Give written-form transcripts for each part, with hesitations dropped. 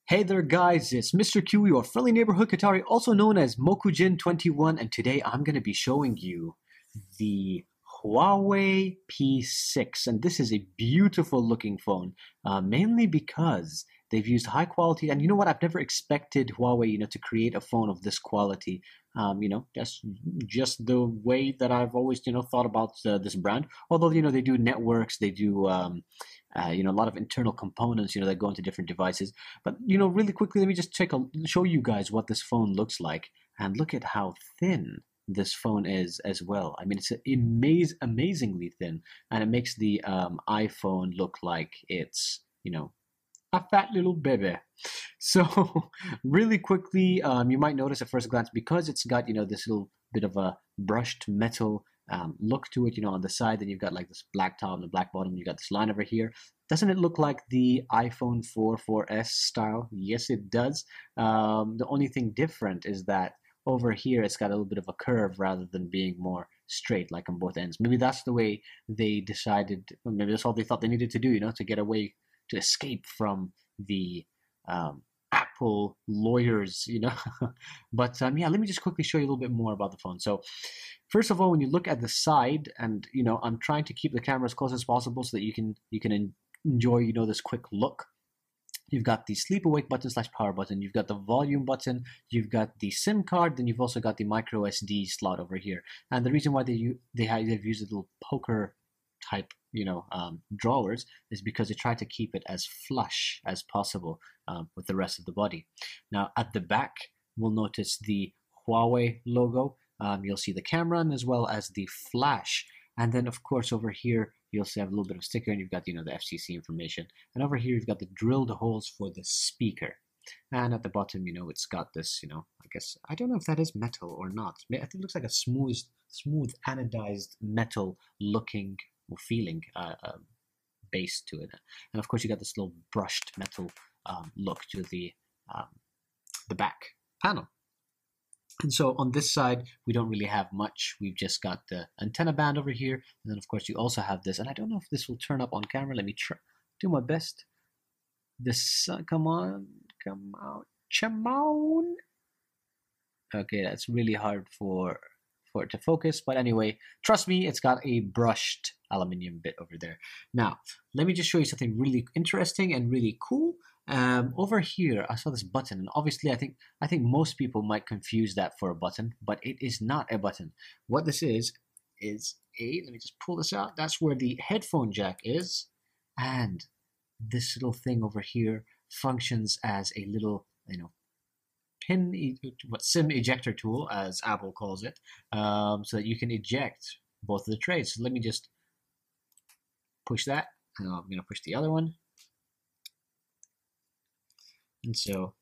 Hey there guys, it's Mr. Q, your friendly neighborhood Qatari, also known as Mokujin21, and today I'm going to be showing you the Huawei P6, and this is a beautiful looking phone, mainly because they've used high quality, and you know what, I've never expected Huawei, to create a phone of this quality, just the way that I've always, thought about this brand, although, they do networks, they do, a lot of internal components, that go into different devices. But, really quickly, let me just show you guys what this phone looks like. And look at how thin this phone is as well. I mean, it's amazingly thin. And it makes the iPhone look like it's, a fat little baby. So really quickly, you might notice at first glance, because it's got, this little bit of a brushed metal look to it, on the side, then you've got like this black top and the black bottom, you got this line over here. Doesn't it look like the iPhone 4S style? Yes, it does. The only thing different is that over here, it's got a little bit of a curve rather than being more straight like on both ends. Maybe that's the way they decided, maybe that's all they thought they needed to do, to get away, to escape from the Apple lawyers, But yeah, let me just quickly show you a little bit more about the phone. So first of all, when you look at the side, and I'm trying to keep the camera as close as possible so that you can enjoy, this quick look. You've got the sleep awake button / power button. You've got the volume button. You've got the SIM card. Then you've also got the micro SD slot over here. And the reason why they've used a little poker type, drawers is because they try to keep it as flush as possible with the rest of the body. Now at the back, we'll notice the Huawei logo. You'll see the camera and as well as the flash. And then of course over here, you'll see have a little bit of sticker, and you've got, the FCC information. And over here, you've got the drilled holes for the speaker. And at the bottom, it's got this, I guess, I don't know if that is metal or not. I think it looks like a smooth anodized metal looking or feeling base to it. And of course, you got this little brushed metal look to the back panel. And so on this side, we don't really have much. We've just got the antenna band over here. And then, of course, you also have this. And I don't know if this will turn up on camera. Let me try, do my best. This, come on, come out. Come on. Okay, that's really hard for it to focus. But anyway, trust me, it's got a brushed aluminium bit over there. Now, let me just show you something really interesting and really cool. Over here, I saw this button, and obviously, I think most people might confuse that for a button, but it is not a button. What this is let me just pull this out. That's where the headphone jack is, and this little thing over here functions as a little, SIM ejector tool, as Apple calls it, so that you can eject both of the trays. So let me just push that, and I'm going to push the other one. And so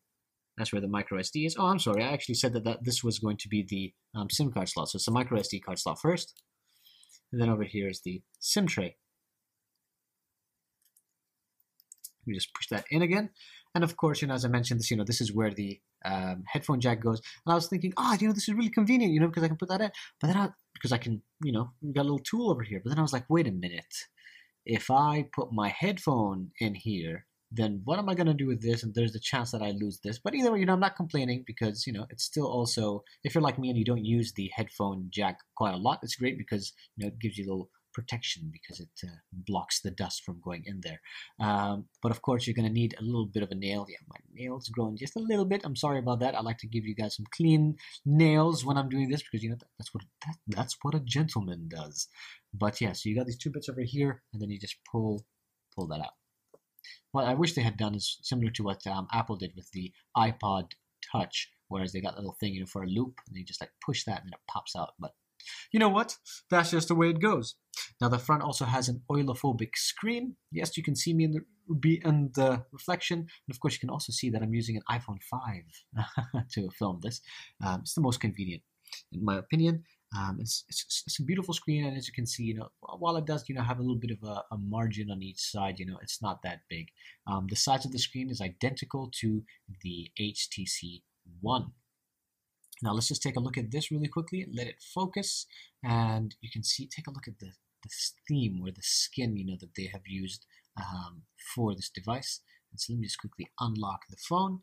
that's where the micro SD is. Oh, I'm sorry. I actually said that this was going to be the SIM card slot. So it's the micro SD card slot first. And then over here is the SIM tray. We just push that in again. And of course, as I mentioned, this is where the headphone jack goes. And I was thinking, this is really convenient, because I can put that in. But then because I can, we've got a little tool over here. But then I was like, wait a minute. If I put my headphone in here, then what am I going to do with this? And there's the chance that I lose this. But either way, I'm not complaining because, it's still also, if you're like me and you don't use the headphone jack quite a lot, it's great because, it gives you a little protection because it blocks the dust from going in there. But of course, you're going to need a little bit of a nail. Yeah, my nail's growing just a little bit. I'm sorry about that. I like to give you guys some clean nails when I'm doing this because, that's what a gentleman does. But yeah, so you got these two bits over here, and then you just pull that out. What I wish they had done is similar to what Apple did with the iPod Touch, whereas they got a little thing, for a loop, and you just like push that and then it pops out. But you know what? That's just the way it goes. Now the front also has an oilophobic screen. Yes, you can see me in the reflection, and of course you can also see that I'm using an iPhone 5 to film this. It's the most convenient, in my opinion. It's a beautiful screen, and as you can see, while it does, have a little bit of a margin on each side, it's not that big. The size of the screen is identical to the HTC One. Now let's just take a look at this really quickly and let it focus, and you can see, take a look at this theme or the skin, that they have used for this device. And so let me just quickly unlock the phone.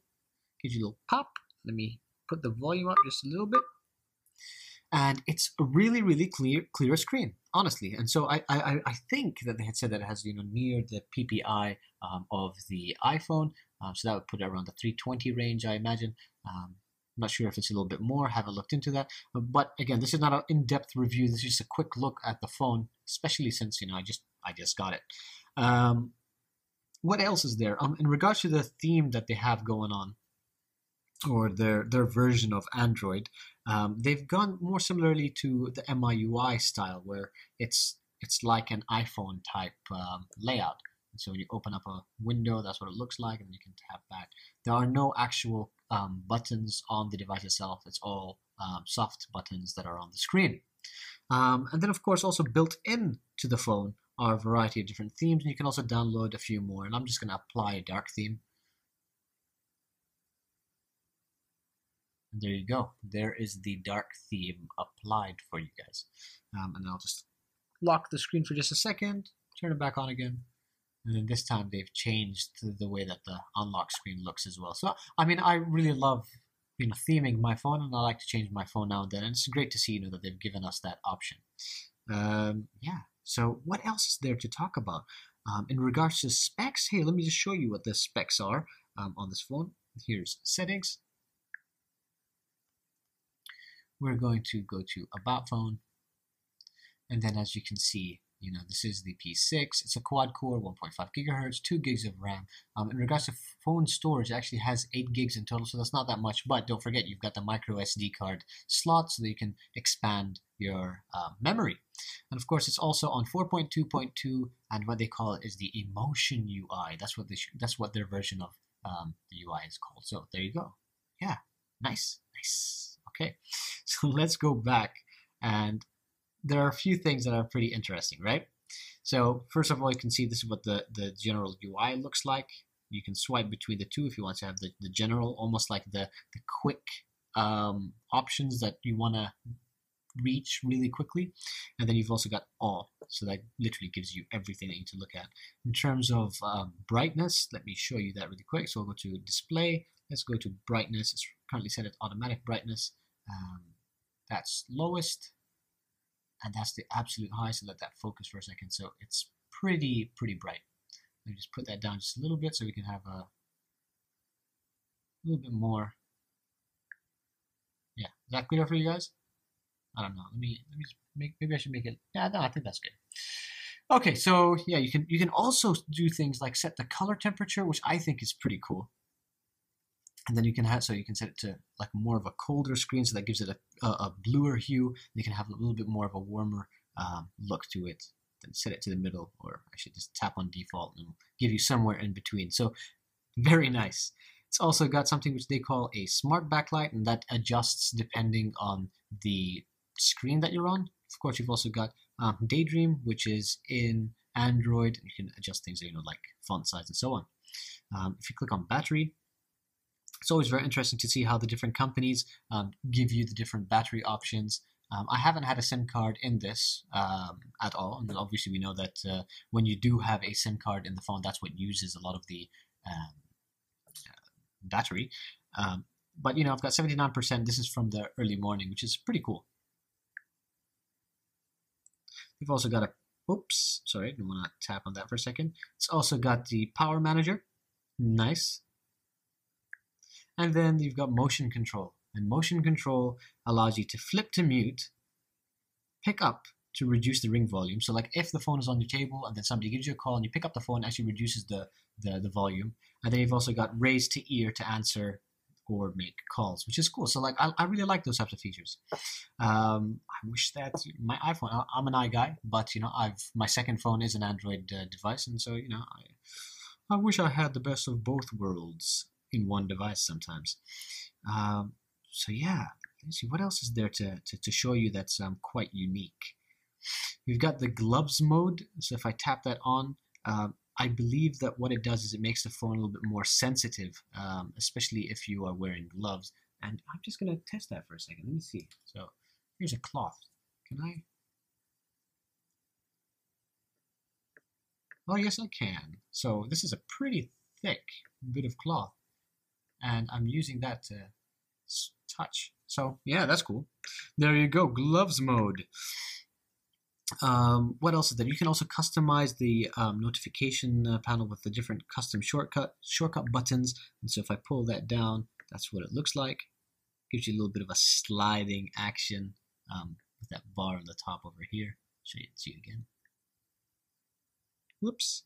Gives you a little pop. Let me put the volume up just a little bit. And it's a really, really clear screen, honestly. And so I think that they had said that it has, near the PPI of the iPhone. So that would put it around the 320 range, I imagine. I'm not sure if it's a little bit more. Haven't looked into that. But again, this is not an in-depth review. This is just a quick look at the phone, especially since I just got it. What else is there? In regards to the theme that they have going on, or their version of Android, they've gone more similarly to the MIUI style, where it's like an iPhone type layout. And so when you open up a window, that's what it looks like, and you can tap back. There are no actual buttons on the device itself. It's all soft buttons that are on the screen. And then, of course, also built in to the phone are a variety of different themes, and you can also download a few more. And I'm just going to apply a dark theme. And there you go. There is the dark theme applied for you guys. And I'll just lock the screen for just a second, turn it back on again. And then this time they've changed the way that the unlock screen looks as well. So, I mean, I really love, theming my phone, and I like to change my phone now and then. And it's great to see, that they've given us that option. Yeah. So what else is there to talk about? In regards to specs, hey, let me just show you what the specs are on this phone. Here's settings. We're going to go to About Phone. And then as you can see, this is the P6. It's a quad-core, 1.5 gigahertz, 2 gigs of RAM. In regards to phone storage, it actually has 8 gigs in total, so that's not that much. But don't forget, you've got the micro SD card slot so that you can expand your memory. And of course, it's also on 4.2.2, and what they call it is the Emotion UI. That's what their version of the UI is called. So there you go. Yeah, nice. Okay, so let's go back, and there are a few things that are pretty interesting, right? So first of all, you can see this is what the general UI looks like. You can swipe between the two if you want to have the general, almost like the quick options that you want to reach really quickly. And then you've also got all, so that literally gives you everything that you need to look at. In terms of brightness, let me show you that really quick. So we'll go to display. Let's go to brightness. It's currently set at automatic brightness. That's lowest, and that's the absolute high. So let that focus for a second. So it's pretty bright. Let me just put that down just a little bit so we can have a little bit more. Yeah, is that clear for you guys? I don't know. Let me just maybe I should make it. Yeah, no, I think that's good. Okay, so yeah, you can also do things like set the color temperature, which I think is pretty cool. And then you can set it to like more of a colder screen, so that gives it a bluer hue. You can have a little bit more of a warmer look to it. Then set it to the middle, or I should just tap on default and give you somewhere in between. So very nice. It's also got something which they call a smart backlight, and that adjusts depending on the screen that you're on. Of course, you've also got Daydream, which is in Android. You can adjust things, like font size and so on. If you click on battery, it's always very interesting to see how the different companies give you the different battery options. I haven't had a SIM card in this at all, and obviously we know that when you do have a SIM card in the phone, that's what uses a lot of the battery. But I've got 79%. This is from the early morning, which is pretty cool. We've also got oops, sorry, I didn't want to tap on that for a second. It's also got the power manager. Nice. And then you've got motion control. And motion control allows you to flip to mute, pick up to reduce the ring volume. So like if the phone is on your table and then somebody gives you a call and you pick up the phone, it actually reduces the volume. And then you've also got raise to ear to answer or make calls, which is cool. So like I really like those types of features. I wish that my iPhone, I'm an guy, but my second phone is an Android device, and so I wish I had the best of both worlds in one device sometimes. So yeah, let's see what else is there to show you that's quite unique. You've got the gloves mode. So if I tap that on, I believe that what it does is it makes the phone a little bit more sensitive, especially if you are wearing gloves. And I'm just going to test that for a second. Let me see. So here's a cloth. Can I? Oh, yes, I can. So this is a pretty thick bit of cloth, and I'm using that to touch. So yeah, that's cool. There you go, gloves mode. What else is there? You can also customize the notification panel with the different custom shortcut buttons. And so if I pull that down, that's what it looks like. Gives you a little bit of a sliding action with that bar on the top over here. Show you, see it again. Whoops.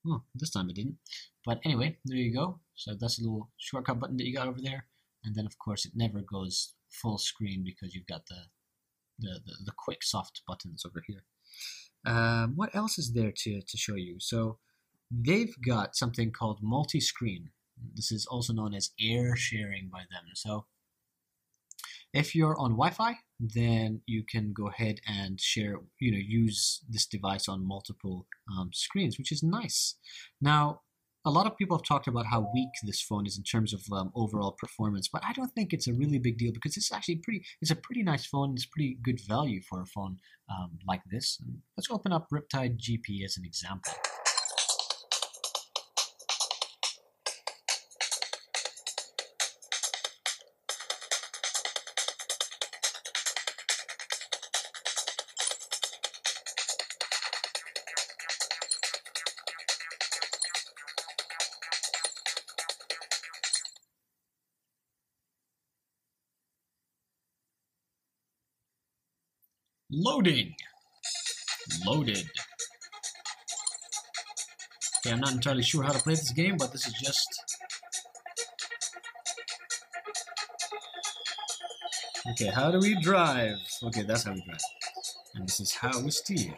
Oh, this time it didn't. But anyway, there you go. So that's a little shortcut button that you got over there. And then of course it never goes full screen because you've got the quick soft buttons over here. What else is there to show you? So they've got something called multi-screen. This is also known as air sharing by them. So if you're on Wi-Fi, then you can go ahead and share, use this device on multiple screens, which is nice. Now, a lot of people have talked about how weak this phone is in terms of overall performance, but I don't think it's a really big deal because it's actually it's a pretty nice phone. It's pretty good value for a phone like this. And let's open up Riptide Gp as an example. Loading. Loaded. Okay, I'm not entirely sure how to play this game, but this is just... Okay, how do we drive? Okay, that's how we drive. And this is how we steer.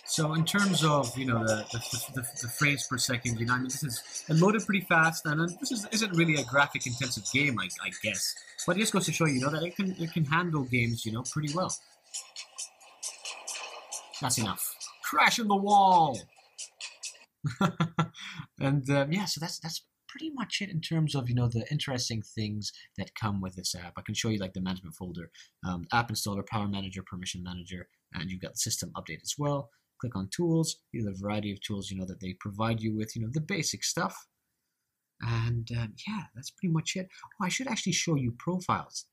So in terms of, the frames per second, I mean, it loaded pretty fast, and this isn't really a graphic-intensive game, I guess. But it just goes to show you, that it can handle games, pretty well. That's enough. Crash in the wall. And yeah, so that's pretty much it in terms of the interesting things that come with this app. I can show you like the management folder, app installer, power manager, permission manager, and you've got the system update as well. Click on tools, the variety of tools that they provide you with, the basic stuff. And yeah, that's pretty much it. Oh, I should actually show you profiles.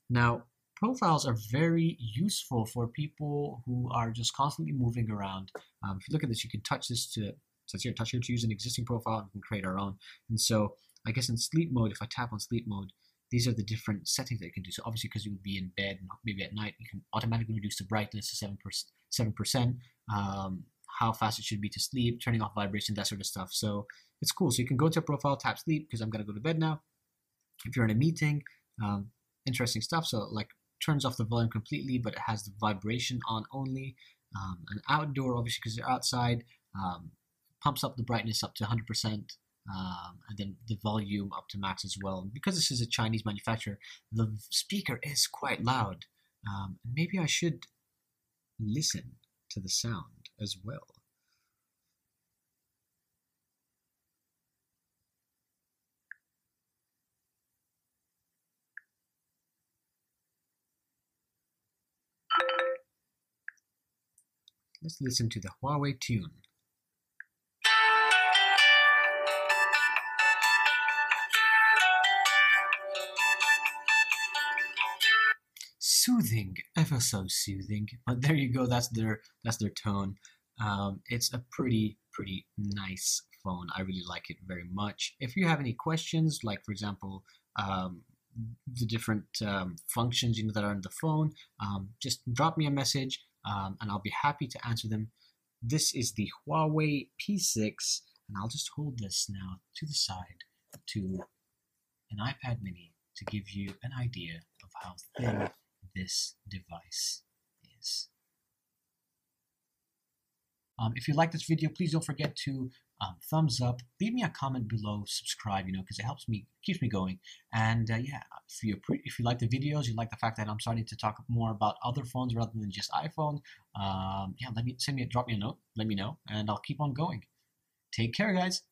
Now, profiles are very useful for people who are just constantly moving around. If you look at this, you can touch this touch here to use an existing profile, and we can create our own. And so I guess in sleep mode, if I tap on sleep mode, these are the different settings that you can do. So obviously, because you would be in bed, maybe at night, you can automatically reduce the brightness to 7%, how fast it should be to sleep, turning off vibration, that sort of stuff. So it's cool. So you can go to a profile, tap sleep, because I'm going to go to bed now. If you're in a meeting, interesting stuff. So like turns off the volume completely, but it has the vibration on only. And outdoor, obviously, because you're outside, pumps up the brightness up to 100%, and then the volume up to max as well. And because this is a Chinese manufacturer, the speaker is quite loud. Maybe I should listen to the sound as well. Let's listen to the Huawei tune. Soothing, ever so soothing. But there you go. That's their tone. It's a pretty nice phone. I really like it very much. If you have any questions, like for example, the different functions that are in the phone, just drop me a message, and I'll be happy to answer them. This is the Huawei P6, and I'll just hold this now to the side to an iPad mini to give you an idea of how thin this device is. If you like this video, please don't forget to thumbs up, leave me a comment below, subscribe, because it helps me, keeps me going. And yeah, if you like the videos, you like the fact that I'm starting to talk more about other phones rather than just iPhone, yeah, drop me a note, let me know, and I'll keep on going. Take care, guys.